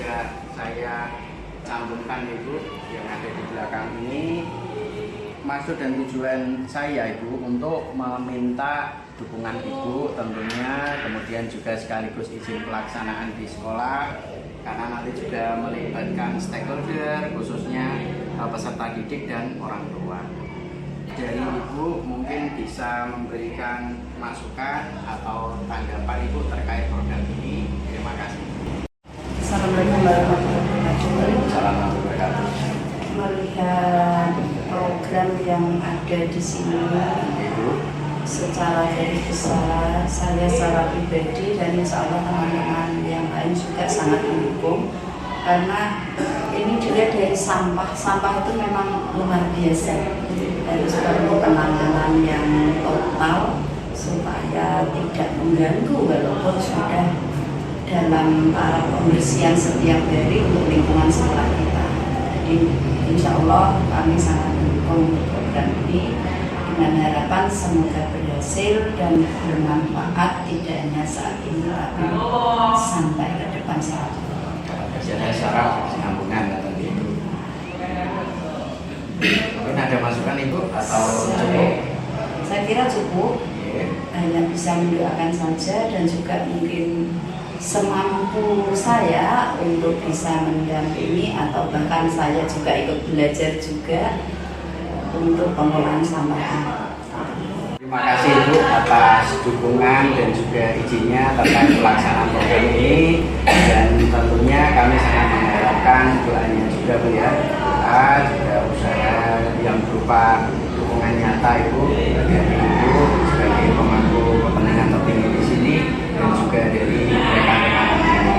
sudah saya cantumkan Ibu yang ada di belakang ini. Maksud dan tujuan saya Ibu untuk meminta dukungan Ibu tentunya, kemudian juga sekaligus izin pelaksanaan di sekolah, karena nanti juga melibatkan stakeholder khususnya peserta didik dan orang tua. Dari Ibu mungkin bisa memberikan masukan atau tanggapan Ibu terkait program ini. Terima kasih. Assalamualaikum warahmatullahi Wassalamualaikum. Melihat program yang ada di sini, secara garis besar saya secara pribadi dan insya Allah teman-teman yang lain juga sangat mendukung, karena ini dilihat dari sampah itu memang luar biasa. Harus perlu penanganan yang total supaya tidak mengganggu walaupun sudah dalam para pembersihan setiap hari untuk lingkungan sekolah kita. Jadi insya Allah kami sangat mendukung program ini dengan harapan semoga berhasil dan bermanfaat tidak hanya saat ini tapi sampai ke depan selalu. Ada syarat kesinambungan tadi. Mungkin ada masukan Ibu atau cukup? Saya kira cukup. Hanya bisa mendoakan saja dan juga mungkin semampu saya untuk bisa mendampingi atau bahkan saya juga ikut belajar juga untuk pengelolaan sampah. Terima kasih Ibu atas dukungan dan juga izinnya terkait pelaksanaan program ini, dan tentunya kami sangat mengharapkan doanya juga Bu ya, juga usaha yang berupa dukungan nyata Ibu dari Ibu sebagai pemangku kepentingan tertinggi di sini dan juga dari rekan-rekan ini.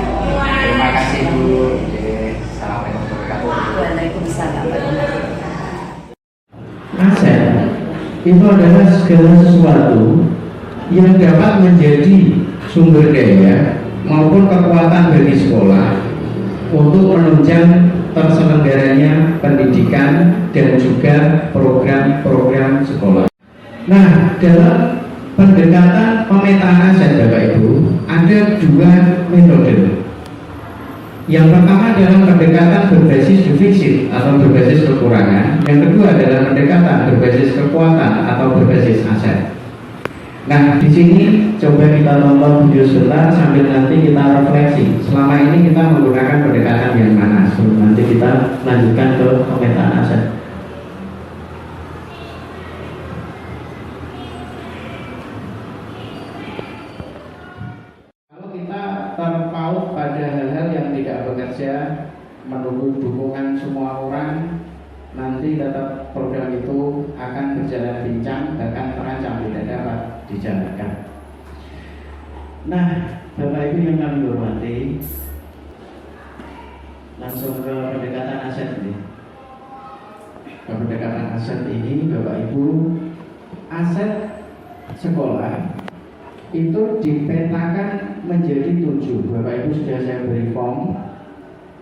Terima kasih Bu. Assalamualaikum warahmatullahi wabarakatuh. Waalaikumsalam warahmatullahi wabarakatuh. Aset itu adalah segala sesuatu yang dapat menjadi sumber daya maupun kekuatan bagi sekolah untuk menunjang terselenggaranya pendidikan dan juga program-program sekolah. Nah, dalam pendekatan pemetaan aset Bapak Ibu ada dua metode. Yang pertama adalah pendekatan berbasis defisit atau berbasis kekurangan. Yang kedua adalah pendekatan berbasis kekuatan atau berbasis aset. Nah, di sini coba kita tonton video sebentar sambil nanti kita refleksi. Selama ini kita menggunakan pendekatan yang mana? Sebelum nanti kita lanjutkan ke pemetaan aset. Terpaut pada hal-hal yang tidak bekerja, menunggu dukungan semua orang, nanti tetap program itu akan berjalan pincang, bahkan terancam tidak dapat dijalankan. Nah, Bapak Ibu yang kami hormati, langsung ke pendekatan aset ini. Pendekatan aset ini, Bapak Ibu, aset sekolah itu dipetakan menjadi 7. Bapak Ibu sudah saya beri form.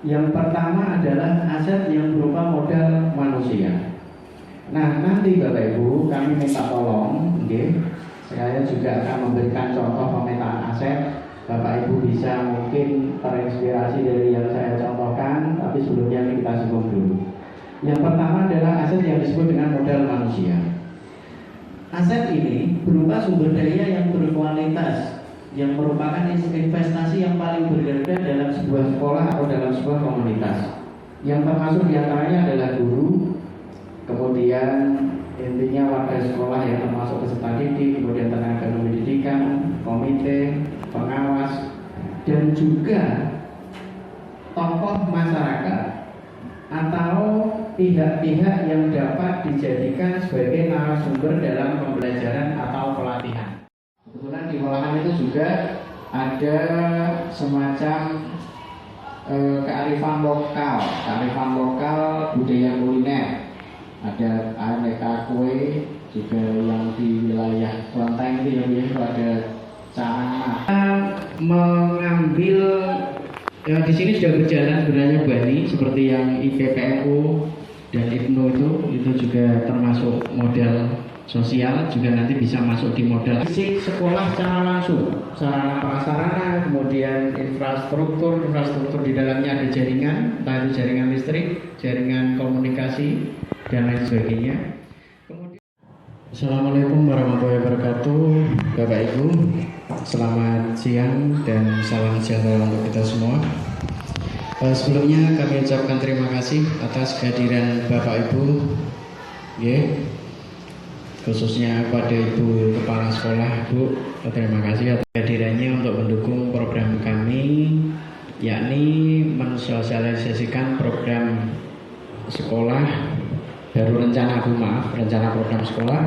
Yang pertama adalah aset yang berupa modal manusia. Nah, nanti Bapak Ibu kami minta tolong, saya juga akan memberikan contoh pemetaan aset. Bapak Ibu bisa mungkin terinspirasi dari yang saya contohkan, tapi sebelumnya kita singgung dulu. Yang pertama adalah aset yang disebut dengan modal manusia. Aset ini berupa sumber daya yang berkualitas, yang merupakan investasi yang paling berharga dalam sebuah sekolah atau dalam sebuah komunitas. Yang termasuk diantaranya adalah guru, kemudian intinya warga sekolah yang termasuk peserta didik, kemudian tenaga pendidikan, komite, pengawas, dan juga tokoh masyarakat atau pihak-pihak yang dapat dijadikan sebagai narasumber dalam pembelajaran atau pelatihan. Kebetulan di olahan itu juga ada semacam kearifan lokal budaya kuliner. Ada aneka kue juga yang di wilayah Kelenteng itu ada cara mengambil. Ya, di sini sudah berjalan sebenarnya Bani seperti yang IPPNU dan IPNU itu juga termasuk model sosial juga nanti bisa masuk di modal fisik sekolah secara langsung, sarana prasarana, kemudian infrastruktur di dalamnya ada jaringan, entah itu jaringan listrik, jaringan komunikasi dan lain sebagainya. Assalamualaikum warahmatullahi wabarakatuh, Bapak Ibu. Selamat siang dan salam sejahtera untuk kita semua. Sebelumnya kami ucapkan terima kasih atas kehadiran Bapak Ibu, khususnya pada Ibu Kepala Sekolah. Bu, terima kasih atas kehadirannya untuk mendukung program kami, yakni mensosialisasikan program sekolah rencana program sekolah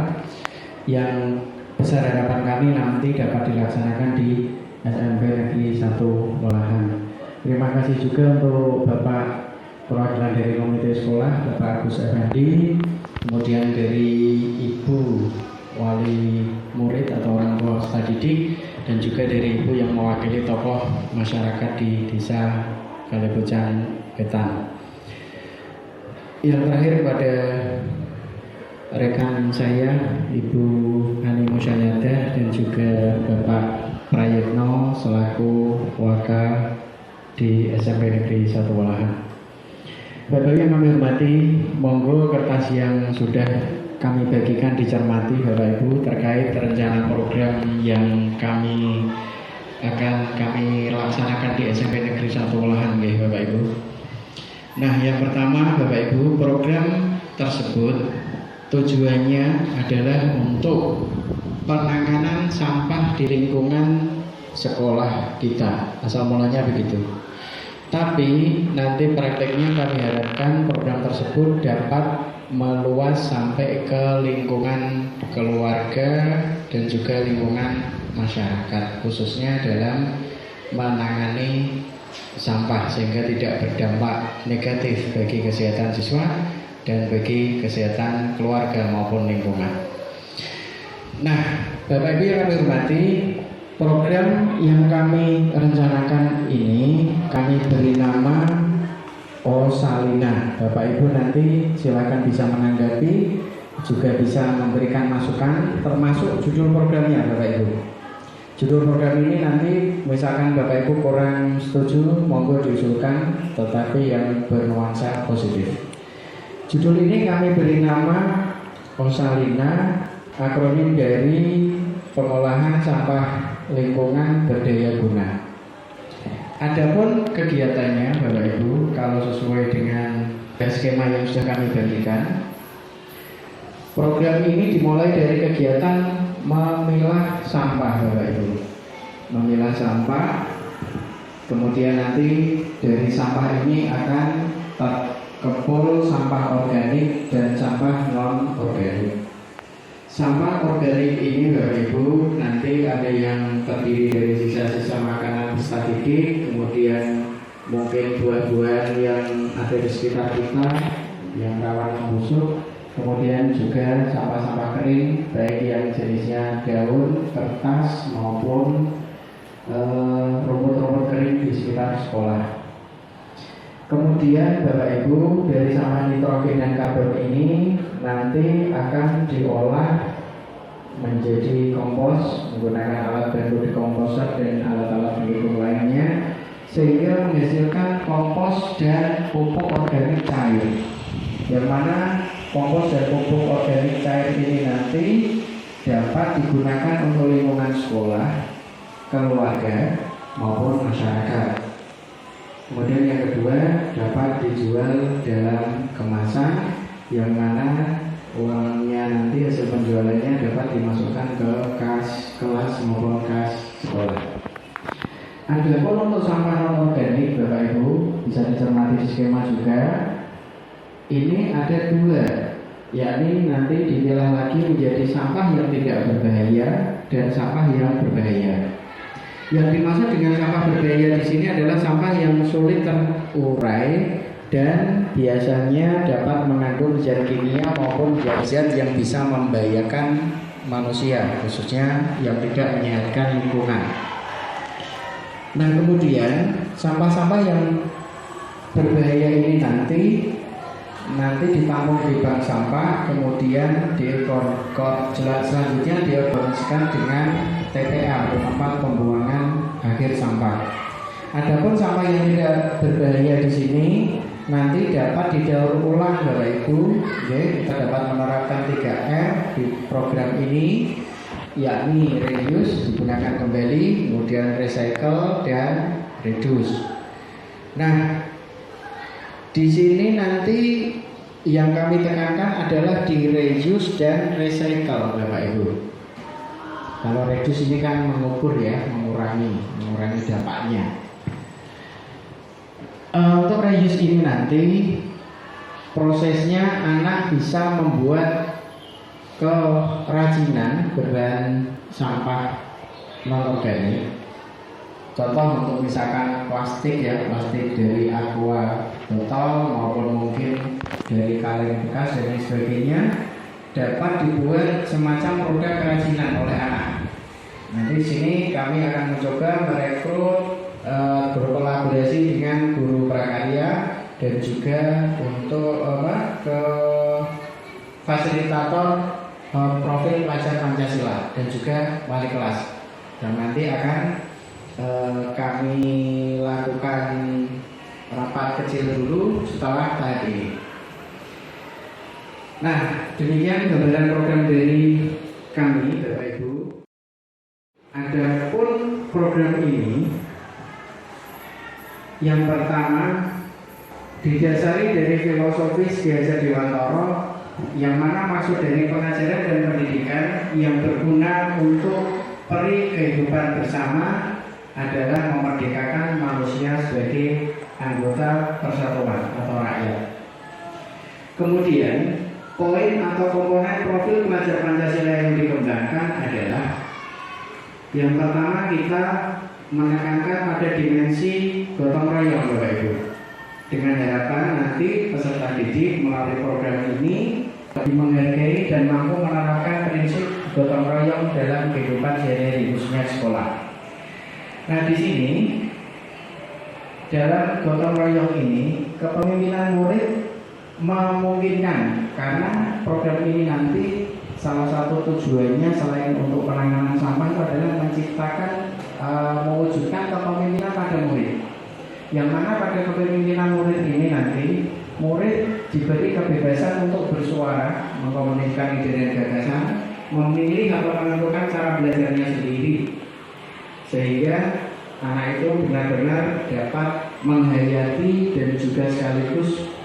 yang besar harapan kami nanti dapat dilaksanakan di SMP Negeri 1 Walahan. Terima kasih juga untuk Bapak perwakilan dari komite sekolah, Bapak Agus Effendi, kemudian dari Ibu wali murid atau orang tua peserta didik, dan juga dari Ibu yang mewakili tokoh masyarakat di Desa Kalebocan Wetan. Yang terakhir pada rekan saya Ibu Ani Musyanyada dan juga Bapak Prayitno selaku Waka di SMP Negeri 1 Walahan. Bapak yang kami hormati, monggo kertas yang sudah kami bagikan dicermati Bapak Ibu terkait rencana program yang akan kami laksanakan di SMP Negeri 1 Walahan, Bapak Ibu. Nah, yang pertama Bapak Ibu, program tersebut tujuannya adalah untuk penanganan sampah di lingkungan sekolah kita. Asal mulanya begitu. Tapi nanti prakteknya kami harapkan program tersebut dapat meluas sampai ke lingkungan keluarga dan juga lingkungan masyarakat, khususnya dalam menangani sampah sehingga tidak berdampak negatif bagi kesehatan siswa dan bagi kesehatan keluarga maupun lingkungan. Nah, Bapak Ibu yang kami hormati, program yang kami rencanakan ini kami beri nama Osalina. Bapak Ibu nanti silakan bisa menanggapi, juga bisa memberikan masukan termasuk judul programnya Bapak Ibu. Judul program ini nanti misalkan Bapak Ibu kurang setuju, monggo diusulkan, tetapi yang bernuansa positif. Judul ini kami beri nama Osalina, akronim dari pengolahan sampah lingkungan berdaya guna. Adapun kegiatannya Bapak Ibu, kalau sesuai dengan skema yang sudah kami bagikan, program ini dimulai dari kegiatan memilah sampah Bapak Ibu. Memilah sampah, kemudian nanti dari sampah ini akan terkumpul sampah organik dan sampah non organik. Sampah organik ini Bapak Ibu nanti ada yang terdiri dari sisa-sisa makanan peserta didik, kemudian mungkin buah-buahan yang ada di sekitar kita yang rawan membusuk, kemudian juga sampah-sampah kering baik yang jenisnya daun, kertas maupun rumput-rumput kering di sekitar sekolah. Kemudian Bapak Ibu, dari sampah nitrogen dan karbon ini nanti akan diolah menjadi kompos menggunakan alat bantu dekomposer dan alat-alat pendukung lainnya, sehingga menghasilkan kompos dan pupuk organik cair, yang mana kompos dan pupuk organik cair ini nanti dapat digunakan untuk lingkungan sekolah, keluarga maupun masyarakat. Kemudian yang kedua, dapat dijual dalam kemasan yang mana uangnya nanti hasil penjualannya dapat dimasukkan ke kas kelas maupun kas sekolah. Adapun untuk sampah non organik Bapak Ibu bisa dicermati di skema juga. Ini ada dua, yakni nanti dipilah lagi menjadi sampah yang tidak berbahaya dan sampah yang berbahaya. Yang dimaksud dengan sampah berbahaya di sini adalah sampah yang sulit terurai dan biasanya dapat mengandung zat kimia maupun zat yang bisa membahayakan manusia, khususnya yang tidak menyehatkan lingkungan. Nah, kemudian sampah-sampah yang berbahaya ini nanti nanti ditampung di bank sampah, kemudian selanjutnya dioperasikan dengan TPA atau tempat pembuangan akhir sampah. Adapun sampah yang tidak berbahaya di sini nanti dapat didaur ulang Bapak Ibu. Kita dapat menerapkan 3R di program ini, yakni reuse, digunakan kembali, kemudian recycle dan reduce. Nah, di sini nanti yang kami tekankan adalah di reuse dan recycle Bapak Ibu. Kalau reduce ini kan mengukur ya, mengurangi dampaknya. Untuk reuse ini nanti prosesnya anak bisa membuat kerajinan berbahan sampah non organik. Contoh untuk misalkan plastik ya, plastik dari aqua botol maupun mungkin dari kaleng bekas dan lain sebagainya dapat dibuat semacam produk kerajinan oleh anak. Nanti di sini kami akan mencoba merekrut berkolaborasi dengan guru prakarya dan juga untuk ke fasilitator profil pelajar Pancasila dan juga wali kelas. Dan nanti akan kami lakukan rapat kecil dulu setelah tahap ini. Nah, demikian gambaran program dari kami, Bapak Ibu. Adapun program ini, yang pertama didasari dari filosofis Ki Hajar Dewantara, yang mana maksud dari pengajaran dan pendidikan yang berguna untuk peri kehidupan bersama adalah memerdekakan manusia sebagai anggota persatuan atau rakyat. Kemudian poin atau komponen profil pelajar Pancasila yang dikembangkan adalah yang pertama kita menekankan pada dimensi gotong royong Bapak Ibu, dengan harapan nanti peserta didik melalui program ini lebih menghargai dan mampu menerapkan prinsip gotong royong dalam kehidupan sehari-hari khususnya sekolah. Nah, di sini dalam gotong royong ini kepemimpinan murid memungkinkan, karena program ini nanti salah satu tujuannya selain untuk penanganan sampah itu adalah menciptakan mewujudkan kepemimpinan pada murid, yang mana pada kepemimpinan murid ini nanti murid diberi kebebasan untuk bersuara, mengkomunikasikan ide dan gagasan, memilih atau menentukan cara belajarnya sendiri, sehingga anak itu benar-benar dapat menghayati dan juga sekaligus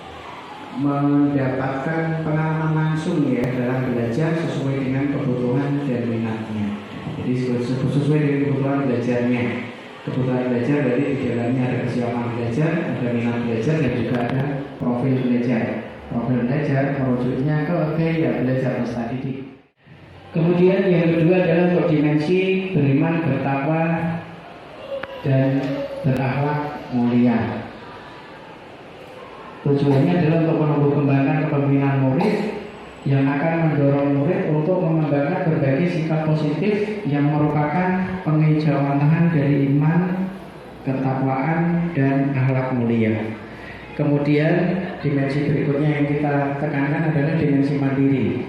mendapatkan pengalaman langsung ya dalam belajar sesuai dengan kebutuhan dan minatnya. Jadi sesuai dengan kebutuhan belajarnya. Kebutuhan belajar dari di dalamnya ada kesiapan belajar, ada minat belajar, dan juga ada profil belajar. Profil belajar merujuknya ke gaya belajar peserta didik. Kemudian yang kedua adalah untuk dimensi beriman, bertakwa, dan berakhlak mulia. Tujuannya adalah untuk menumbuh kembangkan kepemimpinan murid yang akan mendorong murid untuk mengembangkan berbagai sikap positif yang merupakan pengejauhantahan dari iman, ketakwaan, dan akhlak mulia. Kemudian dimensi berikutnya yang kita tekankan adalah dimensi mandiri,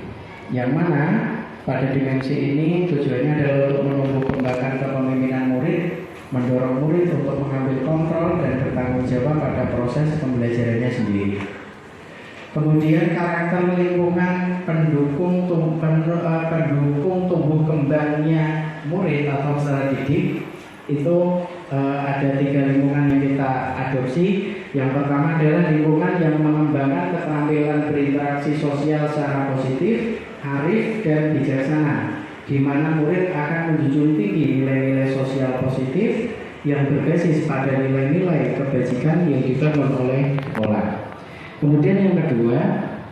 yang mana pada dimensi ini tujuannya adalah untuk menumbuh kembangkan kepemimpinan murid, mendorong murid untuk mengambil kontrol dan bertanggung jawab pada proses pembelajarannya sendiri. Kemudian karakter lingkungan pendukung tumbuh kembangnya murid atau peserta didik itu ada 3 lingkungan yang kita adopsi. Yang pertama adalah lingkungan yang mengembangkan keterampilan berinteraksi sosial secara positif, arif, dan bijaksana, di mana murid akan menjunjung tinggi nilai-nilai sosial positif yang berbasis pada nilai-nilai kebajikan yang dibangun oleh sekolah. Kemudian yang kedua,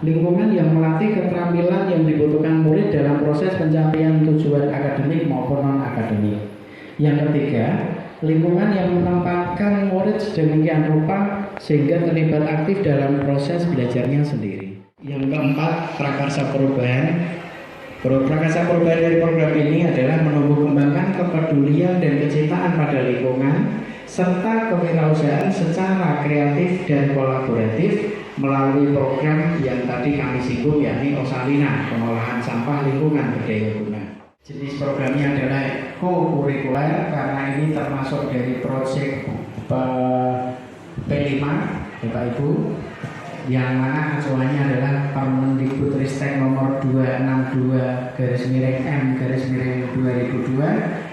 lingkungan yang melatih keterampilan yang dibutuhkan murid dalam proses pencapaian tujuan akademik maupun non-akademik. Yang ketiga, lingkungan yang menempatkan murid sedemikian rupa sehingga terlibat aktif dalam proses belajarnya sendiri. Yang keempat, prakarsa perubahan. Prakarsa perubahan dari program ini adalah menumbuh kembangkan kepedulian dan kecintaan pada lingkungan serta kewirausahaan secara kreatif dan kolaboratif melalui program yang tadi kami singgung, yakni Osalina, pengolahan sampah lingkungan berdaya guna. Jenis programnya adalah co-kurikuler karena ini termasuk dari proyek P5 Bapak Ibu, yang mana acuannya adalah Permendikbudristek nomor 262/M/2002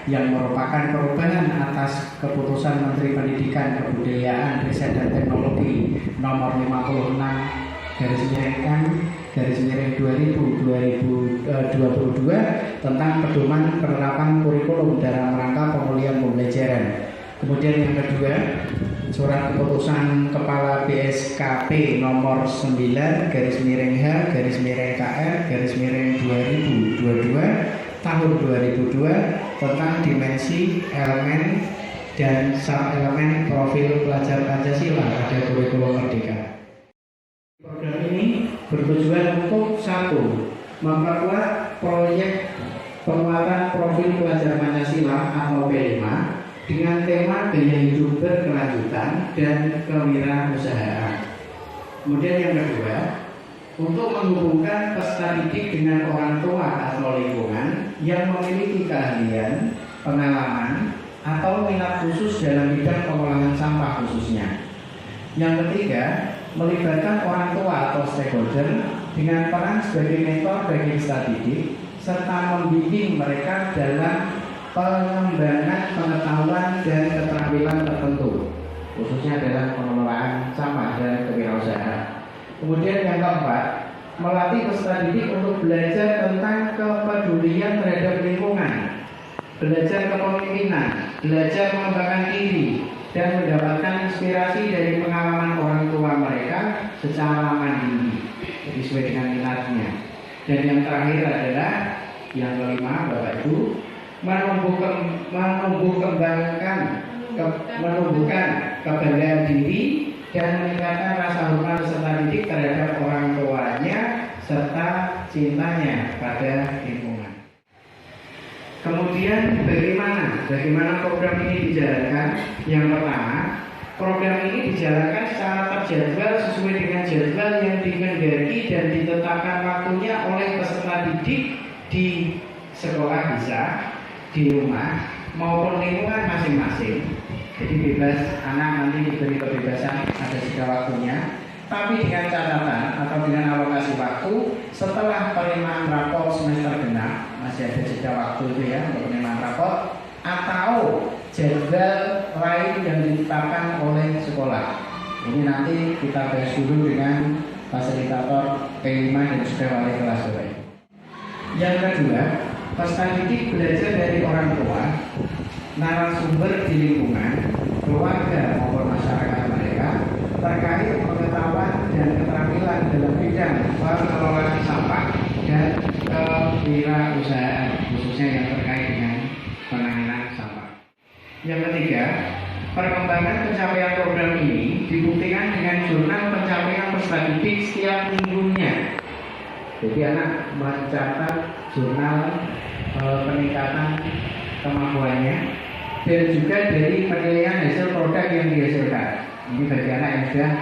yang merupakan perubahan atas keputusan Menteri Pendidikan, Kebudayaan, Riset dan Teknologi nomor 56/M/2022 tentang pedoman penerapan kurikulum dalam rangka pemulihan pembelajaran. Kemudian yang kedua, Surat Keputusan Kepala BSKP nomor 9/KR/2022 tahun 2002 tentang dimensi, elemen, dan sub-elemen profil pelajar Pancasila pada kurikulum Merdeka. Program ini bertujuan untuk satu, memperkuat proyek penguatan profil pelajar Pancasila atau P5 dengan tema gaya hidup berkelanjutan dan kewirausahaan. Kemudian yang kedua, untuk menghubungkan peserta didik dengan orang tua atau lingkungan yang memiliki keahlian, pengalaman, atau minat khusus dalam bidang pengolahan sampah khususnya. Yang ketiga, melibatkan orang tua atau stakeholder dengan peran sebagai mentor bagi peserta didik serta membimbing mereka dalam pengembangan pengetahuan dan keterampilan tertentu, khususnya dalam pengelolaan sampah dan kewirausahaan. Kemudian yang keempat, melatih peserta didik untuk belajar tentang kepedulian terhadap lingkungan, belajar kepemimpinan, belajar mengembangkan diri, dan mendapatkan inspirasi dari pengalaman orang tua mereka secara mandiri, jadi sesuai dengan minatnya. Dan yang terakhir adalah yang kelima, Bapak Ibu, menumbuhkan kebanggaan diri dan meningkatkan rasa hormat peserta didik terhadap orang tuanya serta cintanya pada lingkungan. Kemudian bagaimana program ini dijalankan? Yang pertama, program ini dijalankan secara terjadwal sesuai dengan jadwal yang dikehendaki dan ditetapkan waktunya oleh peserta didik di sekolah bisa, di rumah maupun lingkungan masing-masing. Jadi bebas, anak nanti diberi kebebasan ada jeda waktunya, tapi dengan catatan atau dengan alokasi waktu setelah penerimaan rapor semester genap, masih ada jeda waktu itu ya untuk penerimaan rapor, atau jadwal lain yang ditetapkan oleh sekolah. Ini nanti kita bahas dulu dengan fasilitator P5 dan juga wali kelas. Yang kedua, peserta didik belajar dari orang tua, narasumber di lingkungan, keluarga maupun masyarakat mereka terkait pengetahuan dan keterampilan dalam bidang pengelolaan sampah dan kewirausahaan, khususnya yang terkait dengan penanganan sampah. Yang ketiga, perkembangan pencapaian program ini dibuktikan dengan jurnal pencapaian peserta didik setiap minggunya. Jadi anak mencatat jurnal peningkatan kemampuannya dan juga dari penilaian hasil produk yang dihasilkan. Ini bagi anak yang sudah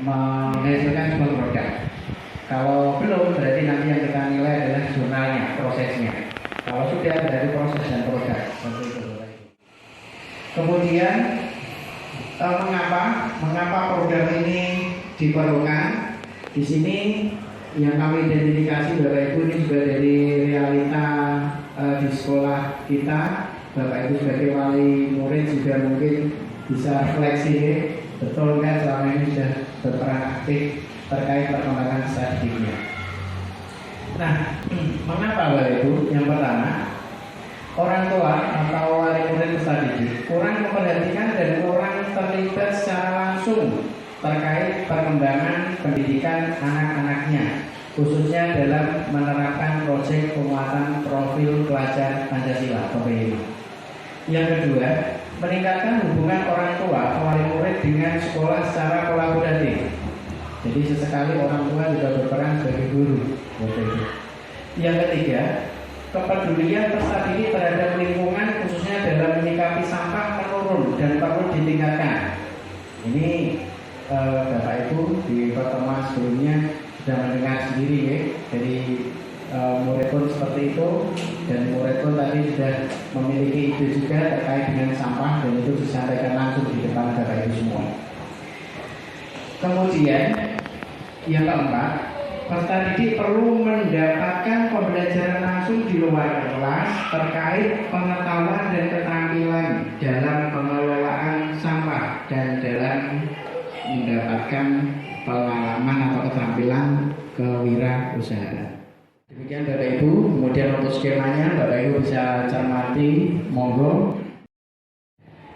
menghasilkan sebuah produk. Kalau belum, berarti nanti yang kita nilai adalah jurnalnya, prosesnya. Kalau sudah, dari proses dan produk. Kemudian mengapa program ini diperlukan? Di sini yang kami identifikasi Bapak Ibu ini juga dari realita di sekolah kita. Bapak Ibu sebagai wali murid juga mungkin bisa refleksi, betul kan selama ini sudah berperan aktif terkait perkembangan strategi. Nah, mengapa Bapak Ibu? Yang pertama, orang tua atau wali murid peserta didik kurang memperhatikan dan kurang terlibat secara langsung terkait perkembangan pendidikan anak-anaknya, khususnya dalam menerapkan proyek penguatan profil pelajar Pancasila (P5). Yang kedua, meningkatkan hubungan orang tua wali murid dengan sekolah secara kolaboratif. Jadi sesekali orang tua juga berperan sebagai guru. Yang ketiga, kepedulian peserta didik terhadap lingkungan khususnya dalam menyikapi sampah menurun dan perlu ditingkatkan. Ini Bapak Ibu di pertemuan sebelumnya sudah mendengar sendiri ya dari murid pun seperti itu, dan murid pun tadi sudah memiliki ide juga terkait dengan sampah dan itu disampaikan langsung di depan Bapak Ibu semua. Kemudian yang keempat, peserta didik perlu mendapatkan pembelajaran langsung di luar kelas terkait pengetahuan dan keterampilan dalam pengelolaan sampah dan dalam mendapatkan pengalaman atau keterampilan kewirausahaan. Demikian Bapak Ibu, kemudian untuk skemanya Bapak Ibu bisa cermati, monggo.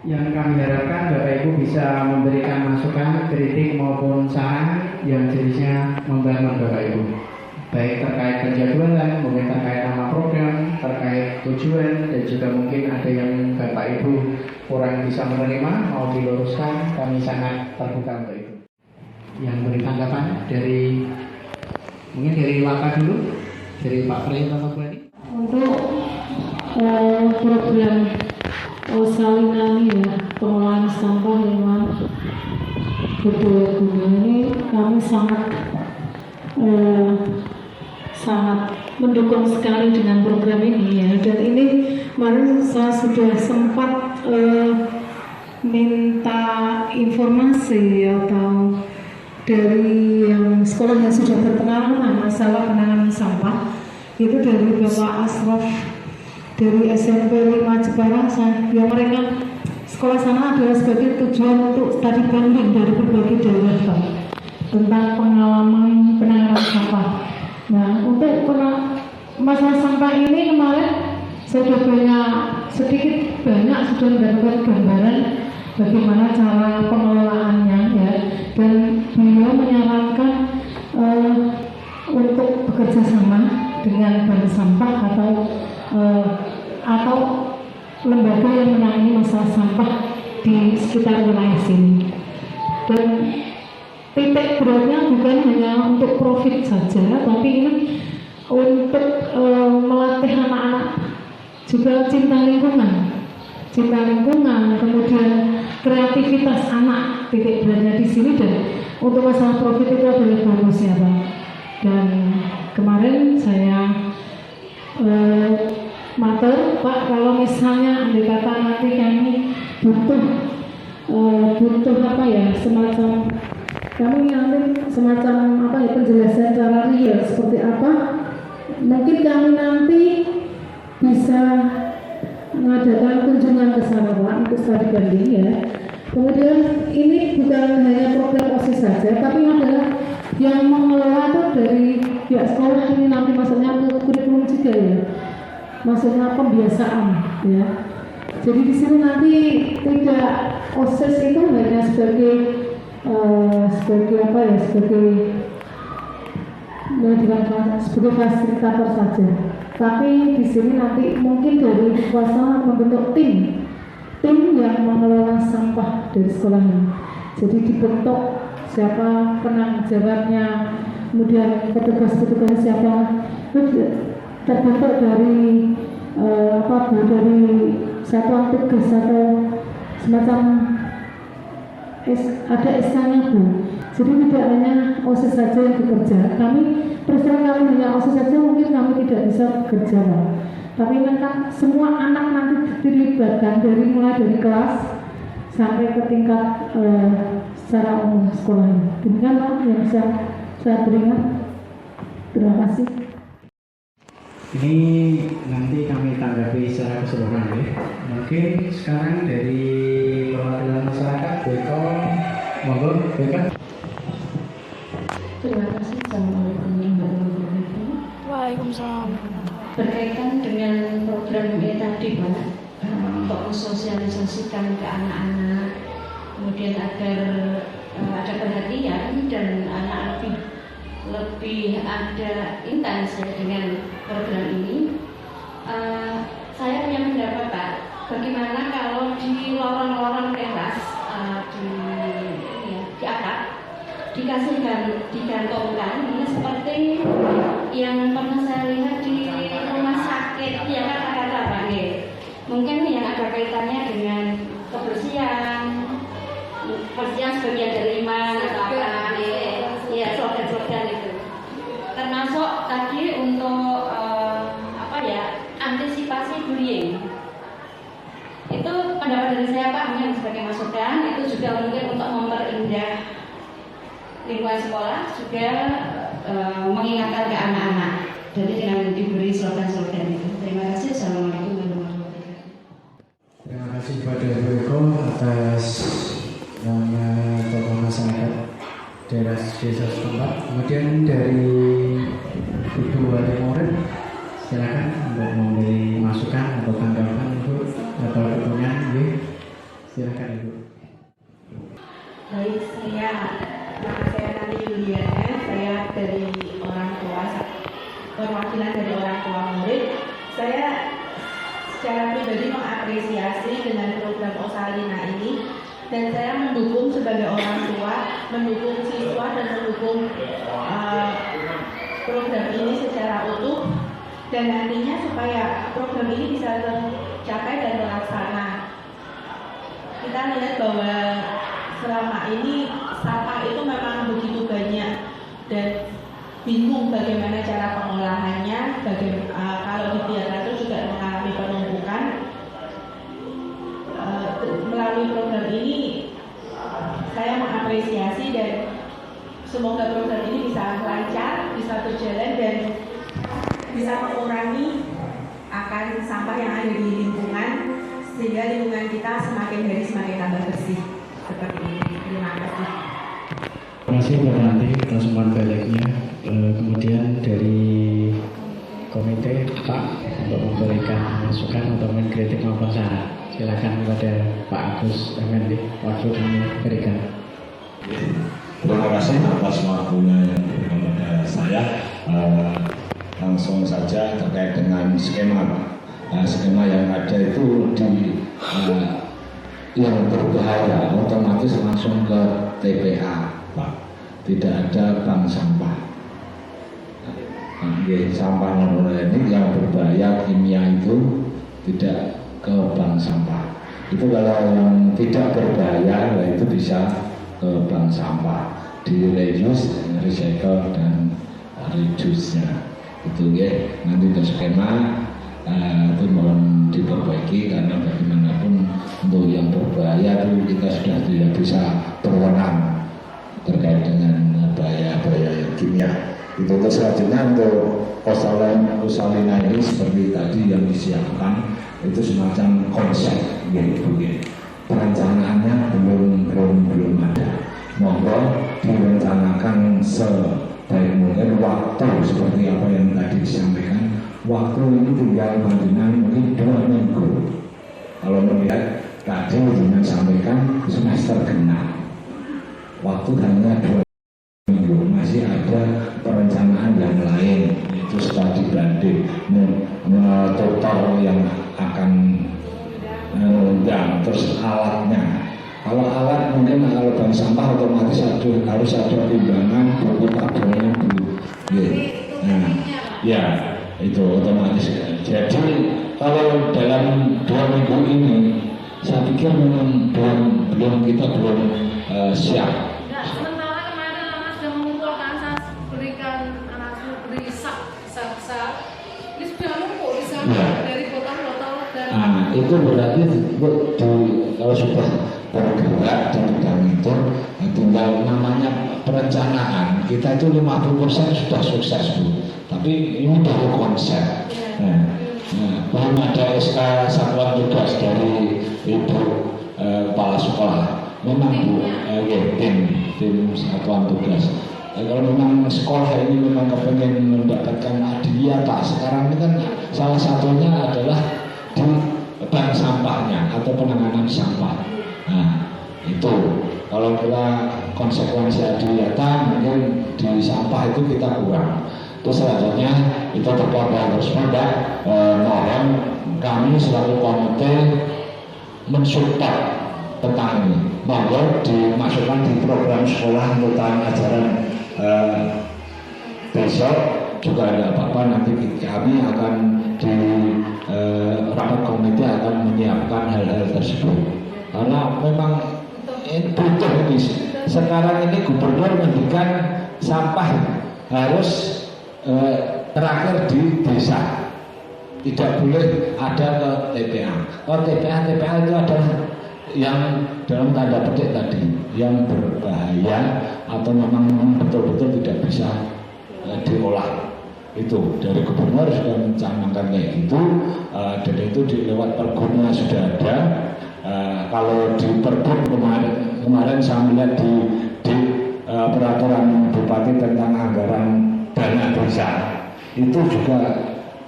Yang kami harapkan Bapak Ibu bisa memberikan masukan, kritik maupun saran yang jenisnya membangun Bapak Ibu, baik terkait penjadwalan, mungkin terkait nama program, terkait tujuan, dan juga mungkin ada yang Bapak Ibu kurang bisa menerima, mau diluruskan, kami sangat terbuka untuk itu. Yang beri tanggapan dari mungkin dari Waka dulu, dari Pak Frey atau Bu Ani. Untuk program salinan ya, pengelolaan sampah lingkungan budaya guna ini kami sangat mendukung sekali dengan program ini ya. Dan ini kemarin saya sudah sempat minta informasi atau dari yang sekolah yang sudah berpengalaman masalah penanganan sampah, itu dari Bapak Asraf dari SMP 5 Jepara, yang mereka sekolah sana adalah sebagai tujuan untuk studi banding dari berbagai daerah tentang pengalaman penanganan sampah. Nah, untuk masalah sampah ini kemarin sudah banyak sudah mendapatkan gambaran bagaimana cara pengelolaannya ya, dan beliau menyarankan untuk bekerja sama dengan bank sampah atau lembaga yang menangani masalah sampah di sekitar wilayah sini. Dan titik beratnya bukan hanya untuk profit saja, tapi ini untuk melatih anak-anak juga cinta lingkungan, kemudian kreativitas anak. Titik beratnya di sini, dan untuk masalah profit itu adalah bonusnya Pak. Dan kemarin saya mater Pak, kalau misalnya andai kata nanti kami butuh apa ya, semacam kami nanti semacam apa ya, penjelasan cara real seperti apa, mungkin kami nanti bisa mengadakan kunjungan ke sana Pak untuk studi banding ya. Kemudian ini bukan hanya program OSIS saja, tapi adalah yang mengelola itu dari pihak sekolah ini nanti maksudnya kurikulum juga ya, maksudnya pembiasaan ya. Jadi di sini nanti tidak OSIS itu hanya sebagai apa ya, sebagai fasilitator saja, tapi di sini nanti mungkin dari kuasa membentuk tim yang mengelola sampah dari sekolahnya. Jadi dibentuk siapa penanggung jawabnya, kemudian petugas-petugas siapa, itu terbentuk dari dari satuan tugas atau semacam ada SK-nya Bu. Jadi tidak hanya OSIS saja yang bekerja. Kami terus terang kami hanya OSIS saja mungkin kami tidak bisa bekerja Pak. Tapi kan semua anak nanti dilibatkan mulai dari kelas sampai ke tingkat secara umum sekolahnya. Demikian Pak yang bisa saya berikan. Terima kasih. Ini nanti kami tanggapi secara keseluruhan ya. Mungkin sekarang dari perwakilan masyarakat, Beko, monggo Beko. Terima kasih. Assalamualaikum warahmatullahi wabarakatuh. Waalaikumsalam. Berkaitan dengan program ini tadi Pak, untuk mensosialisasikan ke anak-anak, kemudian agar ada perhatian dan anak lebih ada intens dengan program ini. Saya punya pendapat Pak, bagaimana kalau di lorong-lorong teras di atap digantungkan ini seperti yang pernah saya lihat di rumah sakit yang kata-kata Pak nggih. Mungkin yang ada kaitannya dengan kebersihan sebagian dari iman atau apa ya, slogan-slogan itu. Termasuk tadi untuk antisipasi bullying. Itu pendapat dari saya Pak, mungkin sebagai masukan. Itu juga mungkin untuk memperindah lingkungan sekolah, juga mengingatkan ke anak-anak. Jadi dengan diberi slogan-slogan itu. Terima kasih. Assalamualaikum warahmatullahi wabarakatuh. Terima kasih kepada Ibu Eko atas tokoh masyarakat daerah desa setempat. Kemudian dari Ibu Wali Murid, silakan untuk memberi masukan atau tanggapan Ibu atau pertanyaan Ibu. Silakan Ibu. Baik, nama saya Nani Yuliana, saya dari orang tua, perwakilan dari orang tua murid. Saya secara pribadi mengapresiasi dengan program Osalina ini, dan saya mendukung sebagai orang tua, mendukung siswa dan mendukung program ini secara utuh, dan nantinya supaya program ini bisa tercapai dan terlaksana. Kita lihat bahwa selama ini sampah itu memang begitu banyak dan bingung bagaimana cara pengolahannya. Kalau dibiarkan itu juga mengalami penumpukan. Melalui program ini saya mengapresiasi dan semoga program ini bisa lancar, bisa berjalan dan bisa mengurangi akan sampah yang ada di lingkungan, sehingga lingkungan kita semakin hari semakin tambah bersih. Seperti ini. Terima kasih. Terima kasih Pak Nanti atas umpan baliknya. Kemudian dari komite Pak untuk memberikan masukan atau mengkritik maupun saran. Silakan kepada Pak Agus Effendi, waktu kami berikan. Terima kasih atas waktunya yang diberikan kepada saya. Langsung saja terkait dengan skema skema yang ada itu yang berbahaya otomatis langsung ke TPA, Pak. Tidak ada bank sampah. Sampah non-organik yang berbahaya kimia itu tidak ke bank sampah. Itu kalau yang tidak berbahaya, itu bisa ke bank sampah, di reuse, recycle dan reduce-nya. Itu ya, nanti untuk skema itu mohon diperbaiki, karena bagaimanapun untuk yang berbahaya itu kita sudah tidak bisa berwenang terkait dengan bahaya-bahaya yang kimia. Itu terus selanjutnya untuk Osalina ini seperti tadi yang disiapkan itu semacam konsep gitu. Perencanaannya belum ada. Monggo direncanakan sebaik mungkin waktu seperti apa yang tadi disampaikan. Waktu ini tinggal panjenengan mungkin 2 minggu. Kalau melihat tadi dengan sampaikan semester genap, waktu hanya 2 minggu, masih ada perencanaan yang lain, itu setelah dibanding total yang akan dan terus alatnya. Kalau alat mungkin kalau bank sampah otomatis harus ada timbangan buku tabungan dulu. Nah, ya itu otomatis. Jadi kalau dalam 2 minggu ini, saya pikir memang kita belum siap. Ya, sementara kemarin anak sudah mengumpulkan, saya berikan anak beri sak. Ini sudah numpuk di sana ya. Dari botol-botol dan. Nah, itu berarti kalau sudah bergerak di bidang itu, tinggal namanya perencanaan. Kita itu 50% sudah sukses, Bu. Tapi ini baru konsep. Belum ada SK satuan tugas dari Ibu Kepala Sekolah. Memang Bu, tim satuan tugas. Kalau memang sekolah ini memang kepengen mendapatkan hadiah, Pak. Sekarang ini kan salah satunya adalah di bank sampahnya atau penanganan sampah. Nah, itu kalau kita konsekuensi hadiah, mungkin di sampah itu kita kurang. Terus selanjutnya itu terkait terus Pak, mohon kami selaku komite mensupport tentang ini. Mohon dimasukkan di program sekolah untuk tahun ajaran besok juga ada apa-apa nanti kami akan di rapat komite akan menyiapkan hal-hal tersebut karena memang butuh ini. Sekarang ini gubernur menghentikan sampah harus terakhir di desa, tidak boleh ada ke TPA. Kalau TPA itu adalah yang dalam tanda petik tadi yang berbahaya atau memang betul-betul tidak bisa diolah. Itu dari gubernur sudah mencanangkan kayak gitu, dan itu lewat pergubnya sudah ada. Kalau di pergub kemarin saya melihat di peraturan bupati tentang anggaran dana desa itu juga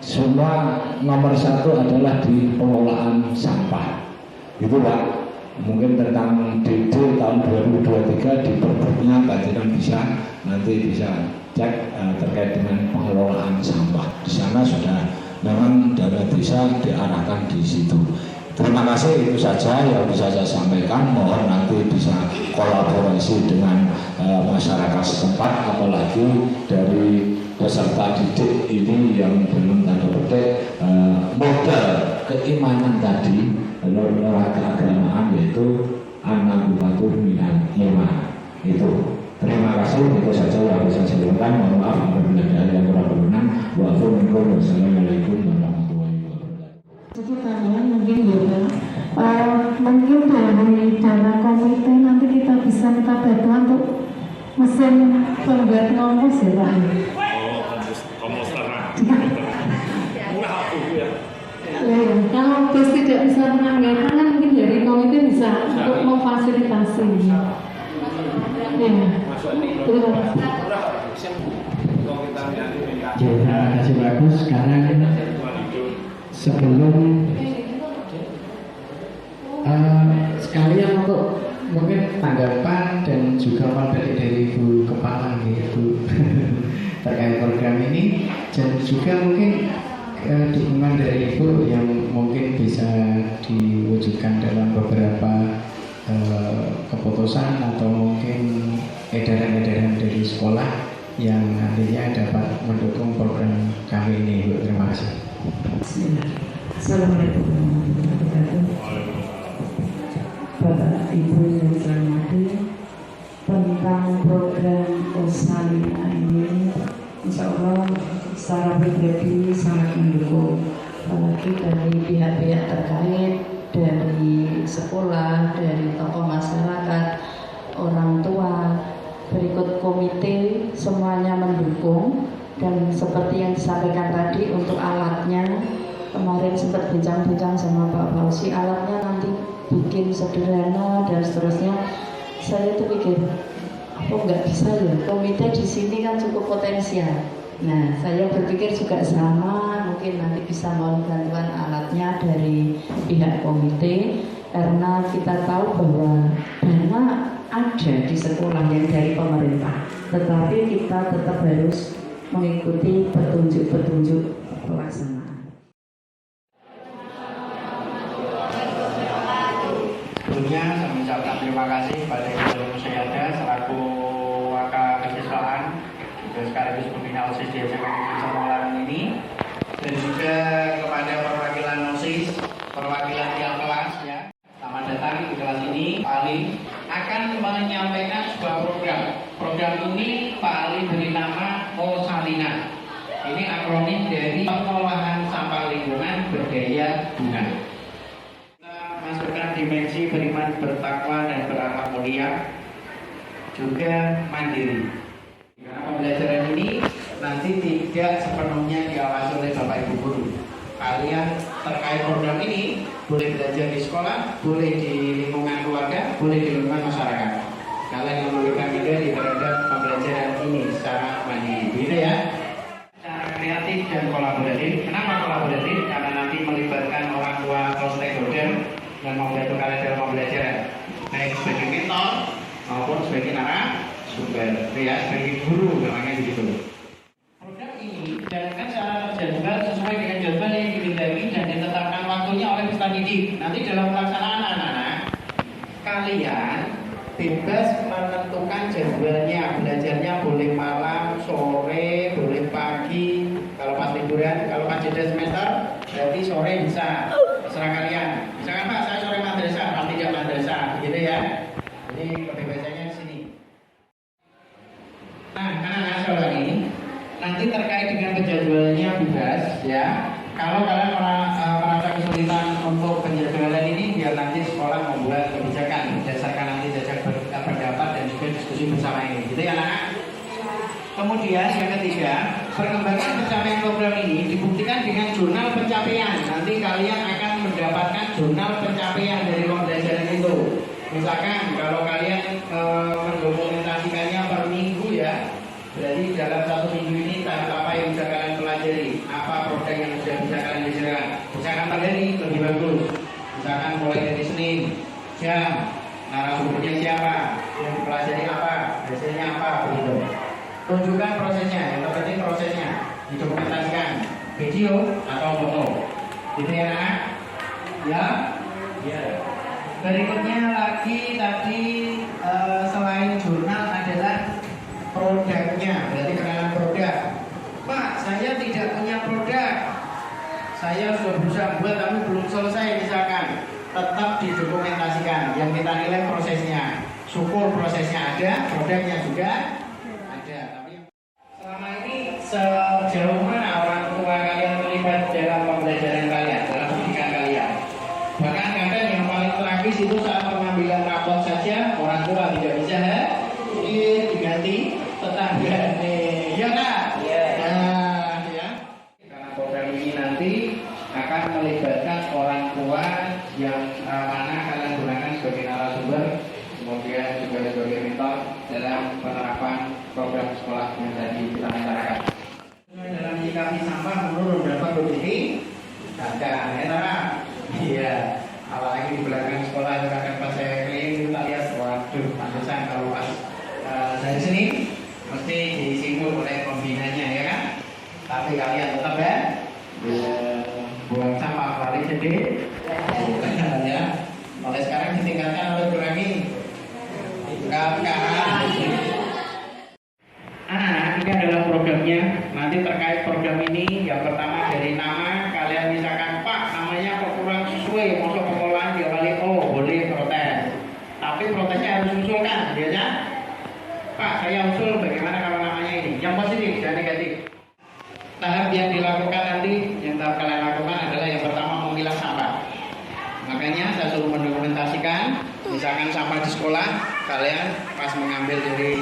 semua nomor 1 adalah di pengelolaan sampah. Itu Pak, mungkin tentang DD tahun 2023 di perbuknya kajian nanti bisa cek terkait dengan pengelolaan sampah. Di sana sudah memang dana desa diarahkan di situ. Terima kasih, itu saja yang bisa saya sampaikan. Mohon nanti bisa kolaborasi dengan masyarakat setempat, apalagi dari peserta didik ini yang belum tanda petik modal keimanan tadi lewat keagamaan, yaitu an-nabiyatu minal iman. Itu. Terima kasih, itu saja yang bisa saya sampaikan. Mohon maaf apabila ada yang kurang berkenan. Wassalamualaikum warahmatullahi wabarakatuh. Jadi kalian mungkin juga mungkin dari dana komite nanti kita bisa minta bantuan untuk mesin pembuat kompos ya Pak. Kalau bus tidak bisa menganggarkan kan mungkin dari komite bisa untuk memfasilitasi. Terima kasih bagus. Sekarang sebelum sekalian untuk mungkin tanggapan dan juga feedback dari Ibu Kepala gitu terkait program ini, dan juga mungkin dukungan dari Ibu yang mungkin bisa diwujudkan dalam beberapa keputusan atau mungkin edaran-edaran dari sekolah yang nantinya dapat mendukung program kami ini, Bu. Terima kasih. Assalamualaikum warahmatullahi wabarakatuh. Bapak Ibu yang saya hormati, tentang program Osalina ini, insya Allah secara pribadi sangat mendukung, apalagi dari pihak-pihak terkait, dari sekolah, dari tokoh masyarakat, orang tua, berikut komite, semuanya mendukung. Dan seperti yang disampaikan tadi untuk alatnya, kemarin sempat bincang-bincang sama Pak Fauzi, alatnya nanti bikin sederhana dan seterusnya. Saya tuh pikir, apa nggak bisa ya, komite di sini kan cukup potensial. Nah, saya berpikir juga sama, mungkin nanti bisa mohon bantuan alatnya dari pihak komite, karena kita tahu bahwa dana ada di sekolah yang dari pemerintah, tetapi kita tetap harus mengikuti petunjuk-petunjuk pelaksanaan. Sebelumnya saya mengucapkan terima kasih kepada Ibu Musyada selaku wakil kesiswaan juga sekaligus pembina OSIS di SMA Negeri ini, dan juga kepada perwakilan OSIS, perwakilan tiap kelas ya. Selamat datang di kelas ini. Pak Ali akan menyampaikan sebuah program. Program ini Pak Ali beri nama Osalina. Ini akronim dari Pengolahan Sampah Lingkungan Berdaya Guna. Masukkan dimensi beriman, bertakwa, dan berakhlak mulia, juga mandiri. Karena pembelajaran ini nanti tidak sepenuhnya diawasi oleh Bapak Ibu guru. Kalian terkait program ini boleh belajar di sekolah, boleh di lingkungan keluarga, boleh di lingkungan masyarakat. Kalian yang memberikan ide terhadap pembelajaran ini secara mandiri, gitu ya. Secara kreatif dan kolaboratif. Kenapa kolaboratif? Karena nanti melibatkan orang tua atau stakeholder dan membantu kalian dalam pembelajaran, baik sebagai mentor maupun sebagai narasumber, ya, sebagai guru, namanya begitu. Program ini dijalankan secara terjadwal sesuai dengan jadwal yang dikehendaki dan ditetapkan waktunya oleh peserta didik. Nanti dalam pelaksanaan anak-anak, kalian bebas menentukan jadwalnya, belajarnya boleh malam, sore, boleh pagi, liburan. Kalau pas jeda semester berarti sore bisa, terserah kalian. Misalkan Pak, saya sore madrasah, Pak tidak madrasah, gitu ya. Jadi kebebasannya di sini. Nah, anak-anak sekolah ini nanti terkait dengan penjadwalannya bebas ya. Kalau kalian merasa kesulitan untuk penjadwalan ini, biar nanti sekolah membuat kebijakan berdasarkan nanti jajak pendapat dan juga diskusi bersama ini, gitu ya anak-anak. Kemudian yang ketiga, perkembangan pencapaian program ini dibuktikan dengan jurnal pencapaian. Nanti kalian akan mendapatkan jurnal pencapaian dari pembelajaran itu. Misalkan kalau kalian mendokumentasikannya per minggu ya, berarti dalam 1 minggu ini tahap apa yang bisa kalian pelajari, apa produk yang sudah bisa kalian hasilkan. Misalkan pelajari lebih bagus. Misalkan mulai dari Senin, jam, narasumbernya siapa, yang dipelajari apa, hasilnya apa, begitu. Tunjukkan prosesnya, yang terpenting prosesnya didokumentasikan, video atau foto. Gitu ya nak? Ya? Ya. Berikutnya lagi tadi selain jurnal adalah produknya, berarti kenalan produk. Pak, saya tidak punya produk. Saya sudah berusaha buat tapi belum selesai misalkan. Tetap didokumentasikan. Yang kita nilai prosesnya. Syukur prosesnya ada, produknya juga ada. Tapi selama ini sejauh mana orang tua kalian terlibat dalam pembelajaran kalian, dalam pendidikan kalian? Bahkan kadang yang paling tragis itu saat pengambilan rapot saja orang tua tidak bisa diganti tetangga nih, ya kak? Iya. Nah, ya. Karena program ini nanti akan melibatkan orang tua yang mana kalian gunakan sebagai narasumber, kemudian juga sebagai mentor dalam penerapan program sekolah yang tadi kita bicarakan. Dalam menyikapi sampah menurun dan produktif, ada, ya. Iya. Apalagi di belakang sekolah juga kan pas saya keliling kita lihat, waduh, pantesan kalau pas dari sini mesti disinggung oleh pembinanya ya kan. Tapi kalian tetap ya buang sampah paling gede ya. Mulai sekarang ditingkatkan oleh kurangi anak-anak. Ini adalah programnya. Nanti terkait program ini yang pertama dari nama kalian misalkan Pak namanya kok kurang sesuai, masuk pengelolaan diawali boleh protes. Tapi protesnya harus usulkan ya. Pak, saya usul bagaimana kalau namanya ini yang positif dan negatif. Tahap yang dilakukan nanti, yang tahap kalian lakukan adalah yang pertama memilah sampah. Makanya saya suruh mendokumentasikan, misalkan sampah di sekolah, kalian pas mengambil dari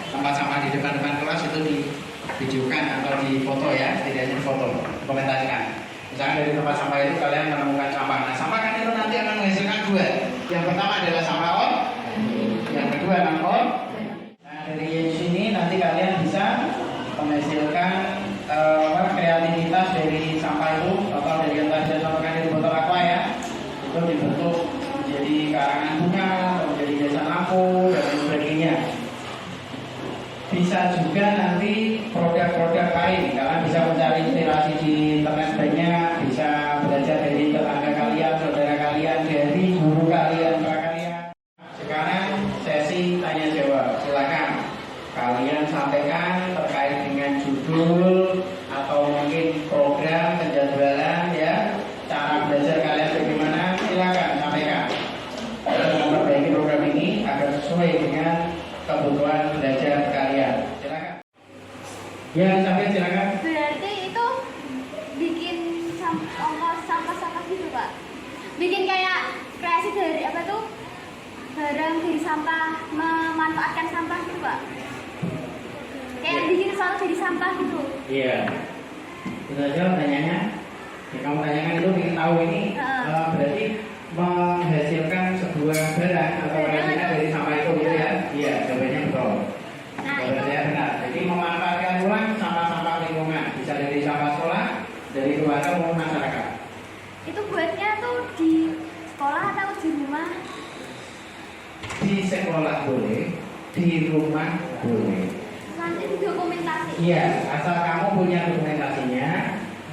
tempat sampah di depan-depan kelas itu divideokan atau difoto ya, tidak hanya foto, dokumentasikan. Misalkan dari tempat sampah itu kalian menemukan sampah. Nah, sampah kan itu nanti akan menghasilkan dua. Yang pertama adalah sampah on, yang kedua non-on. Dari sini nanti kalian bisa menghasilkan kreativitas dari sampah itu atau dari yang tadi saya sampaikan dari botol aqua ya, itu dibentuk menjadi karangan bunga atau menjadi hiasan lampu dan lain sebagainya. Bisa juga nanti produk-produk lain, kalian bisa mencari inspirasi di internet banyak, bisa belajar dari tetangga kalian, saudara kalian, dari guru kalian, kalian. Sekarang sesi tanya jawab, silakan kalian sampaikan terkait dengan judul atau mungkin program penjadwalan ya, cara belajar kalian bagaimana, silakan sampaikan untuk memperbaiki program ini agar sesuai dengan kebutuhan belajar kalian. Silakan. Ya, sampai silakan. Berarti itu bikin sampah-sampah gitu Pak. Bikin kayak kreasi dari apa tuh? Barang dari sampah, memanfaatkan sampah gitu Pak. Kayak bikin sesuatu dari sampah gitu. Iya. Itu aja pertanyaannya. Ya, kamu tanyakan itu ingin tahu ini berarti menghasilkan sebuah barang atau kerajinan dari sampah itu gitu ya? Iya, jawabannya betul. Jawabannya benar. Jadi memanfaatkan ulang sampah-sampah lingkungan, bisa dari sampah sekolah, dari keluarga maupun masyarakat. Itu buatnya tuh di sekolah atau di rumah? Di sekolah boleh, di rumah boleh. Nanti dokumentasi. Iya, asal kamu punya dokumentasinya,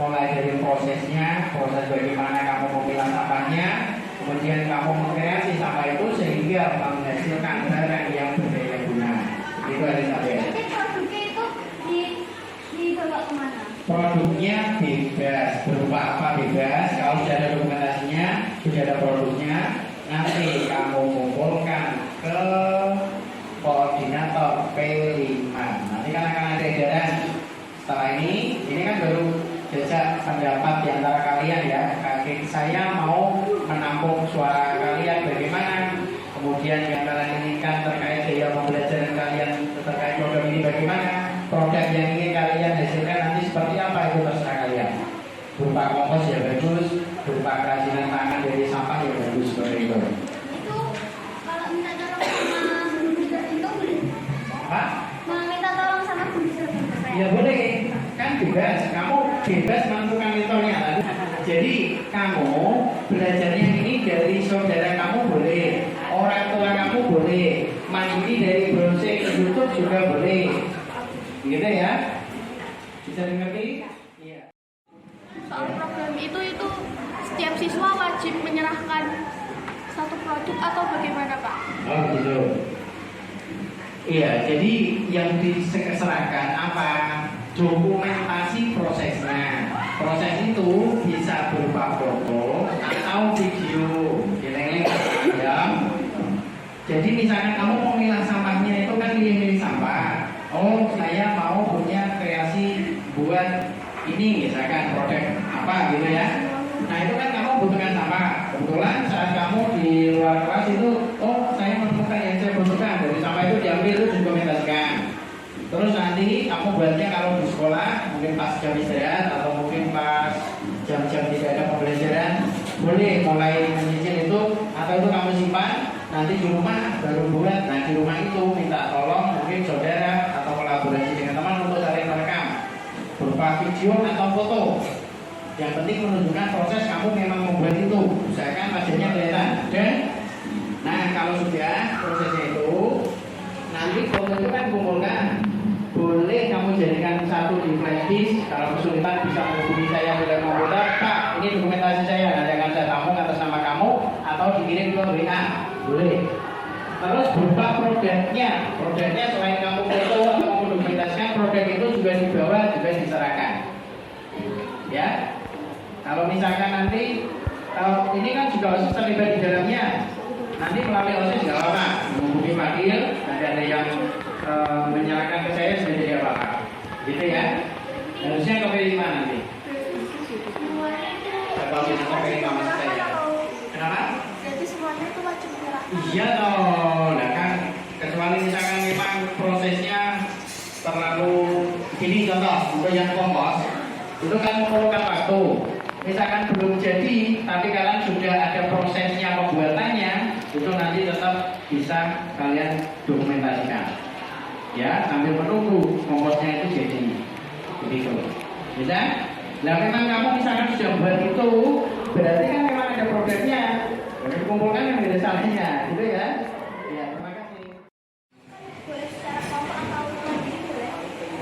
mulai dari prosesnya, proses bagaimana kamu memilah sampahnya, kemudian kamu mengkreasi sampah itu sehingga menghasilkan barang yang berdaya guna. Itu harus ada. Nanti produknya itu dibawa kemana? produknya bebas, berupa apa bebas. Kalau sudah ada dokumentasinya, sudah ada produknya, nanti kamu kumpulkan ke koordinator P5. Nanti kan akan ada edaran. Setelah ini kan baru jejak pendapat di antara kalian ya. Saya mau menampung suara kalian bagaimana, kemudian yang kalian inginkan terkait biaya pembelajaran kalian terkait program ini bagaimana, produk yang ingin kalian hasilkan nanti seperti apa, itu terserah kalian. Berupa kompos ya bagus, berupa kerajinan tangan dari sampah ya bagus, seperti itu. Itu kalau minta tolong sama guru tertentu boleh? Apa? Meminta tolong sama guru tertentu? Ya boleh, kan bebas, kamu bebas menentukan metodenya. Jadi kamu belajarnya ini dari saudara kamu boleh, orang tua kamu boleh, mandiri dari browsing ke YouTube juga boleh, gitu ya? Bisa dimengerti? Iya. Soal program itu setiap siswa wajib menyerahkan satu produk atau bagaimana Pak? Oh gitu. Iya, jadi yang diserahkan apa? Dokumentasi prosesnya. Proses itu bisa berupa foto atau video. Ya. Jadi misalkan kamu mau milah sampahnya itu kan milih-milih sampah. Oh, saya mau punya kreasi buat ini misalkan produk apa gitu ya. Nah itu kan kamu butuhkan sampah. Kebetulan saat kamu di luar kelas itu, oh saya menemukan yang saya butuhkan dari sampah itu diambil itu dokumentasikan. Terus nanti kamu buatnya kalau di sekolah mungkin pas jam istirahat atau mungkin pas jam-jam tidak ada pembelajaran, boleh mulai menyicil itu atau itu kamu simpan nanti di rumah baru buat. Nah di rumah itu minta tolong mungkin saudara atau kolaborasi dengan teman untuk saling merekam berupa video atau foto. Yang penting menunjukkan proses kamu memang membuat itu. Usahakan wajahnya kelihatan. Dan nah kalau sudah prosesnya itu, nanti foto itu kan kumpulkan. Boleh kamu jadikan satu di flash disk. Kalau kesulitan bisa menghubungi saya dengan komputer. Pak, ini dokumentasi saya. Nanti akan saya tampung atas nama kamu atau dikirim ke WA. Boleh. Terus berupa produknya. Produknya selain kamu foto atau kamu dokumentasikan, produk itu juga dibawa, juga diserahkan. Ya. Kalau misalkan nanti ini kan juga OSIS terlibat di dalamnya, nanti melalui OSIS nggak apa-apa, menghubungi Fadil, nanti ada yang menyerahkan ke saya sudah jadi apa-apa, gitu ya. Harusnya ke P5 nanti. Atau bisa ke P5 maksud saya. Kenapa? Jadi semuanya itu wajib menyerahkan. Iya toh, nah kan kecuali misalkan memang prosesnya terlalu ini contoh untuk yang kompos itu kan memerlukan waktu. Misalkan belum jadi, tapi kalian sudah ada prosesnya pembuatannya, itu nanti tetap bisa kalian dokumentasikan. Ya, sambil menunggu komposnya itu jadi. Begitu. Bisa? Nah, memang kamu misalkan sudah buat itu, berarti kan memang ada produknya. Boleh dikumpulkan yang ada salahnya, gitu ya. Ya, terima kasih. Boleh secara kelompok atau mandiri boleh?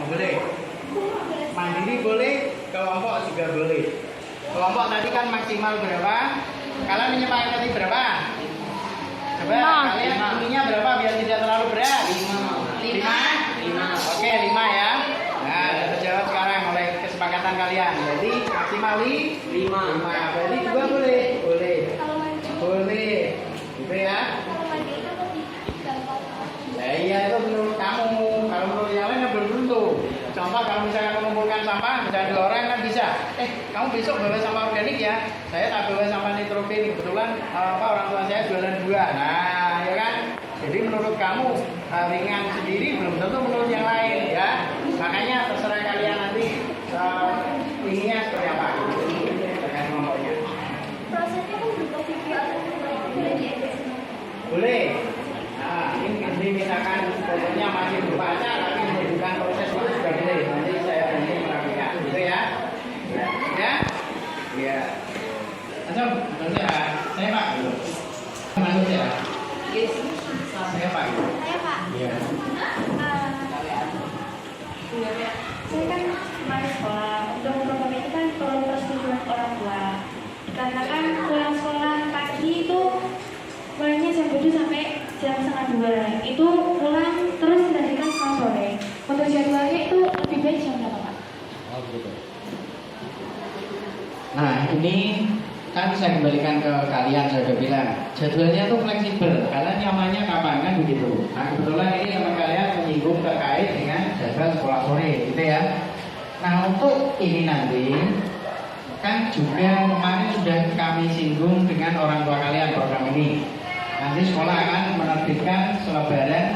Boleh. Mandiri boleh, kelompok juga boleh. Kelompok tadi kan maksimal berapa? Kalian menyepakati berapa? Coba kalian ininya berapa biar tidak terlalu berat? 5. Oke, 5 ya. Nah, terjawab sekarang oleh kesepakatan kalian. Jadi maksimal 5. Berarti juga boleh. Kalau mandiri. Boleh. Gitu ya. Kalau mandiri itu lebih gampang. Ya iya itu menurut kamu. Kalau menurut yang lain belum tentu. Contoh kalau misalnya mengumpulkan sampah, misalnya 2 orang kan bisa. Kamu besok bawa sampah organik ya. Saya tak bawa sampah nitrogen. Kebetulan orang tua saya jualan 2. Nah, ya kan. Jadi menurut kamu ringan sendiri belum tentu menurut yang lain ya. Makanya terserah kalian nanti inginnya seperti apa. Terkait kelompoknya. Prosesnya kan berupa video atau boleh diedit semua? Boleh. Nah, ini misalkan fotonya masih berupa acara, tapi menunjukkan proses itu sudah boleh. Nanti saya ganti merapikan, gitu ya. Ya? Iya. Masuk ya. Saya Pak. Masuk ya. Saya Pak. Saya Pak. Iya. Saya kan kemarin sekolah. Untuk program itu kan perlu persetujuan orang tua. Karena kan pulang sekolah pagi itu mulainya jam 7 sampai jam 1:30. Itu pulang terus dilanjutkan sekolah sore. Untuk jadwalnya itu lebih baik jam berapa Pak? Oh gitu. Nah ini kan saya kembalikan ke kalian, saya udah bilang jadwalnya tuh fleksibel, kalian nyamannya kapan kan begitu. Nah kebetulan ini teman kalian menyinggung terkait dengan jadwal sekolah sore gitu ya. Nah untuk ini nanti kan juga kemarin sudah kami singgung dengan orang tua kalian program ini. Nanti sekolah akan menerbitkan selebaran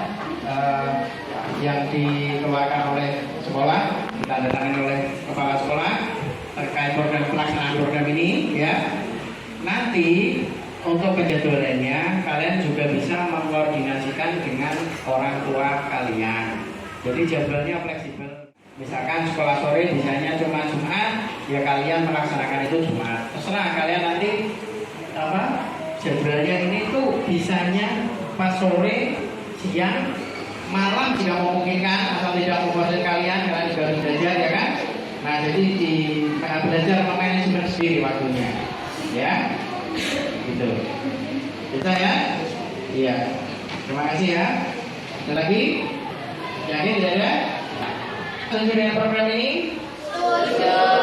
yang dikeluarkan oleh sekolah, ditandatangani oleh kepala sekolah terkait program pelaksanaan program ini ya. Nanti untuk penjadwalannya kalian juga bisa mengkoordinasikan dengan orang tua kalian. Jadi jadwalnya fleksibel. Misalkan sekolah sore bisanya cuma Jumat, ya kalian melaksanakan itu Jumat. Terserah kalian nanti jadwalnya ini tuh bisanya pas sore, siang, malam tidak memungkinkan atau tidak membuat kalian juga harus belajar ya kan. Nah jadi belajar manajemen sendiri waktunya ya gitu. Bisa ya? Iya. Terima kasih ya. Ada lagi? Yakin tidak ada? Setuju dengan program ini? Setuju.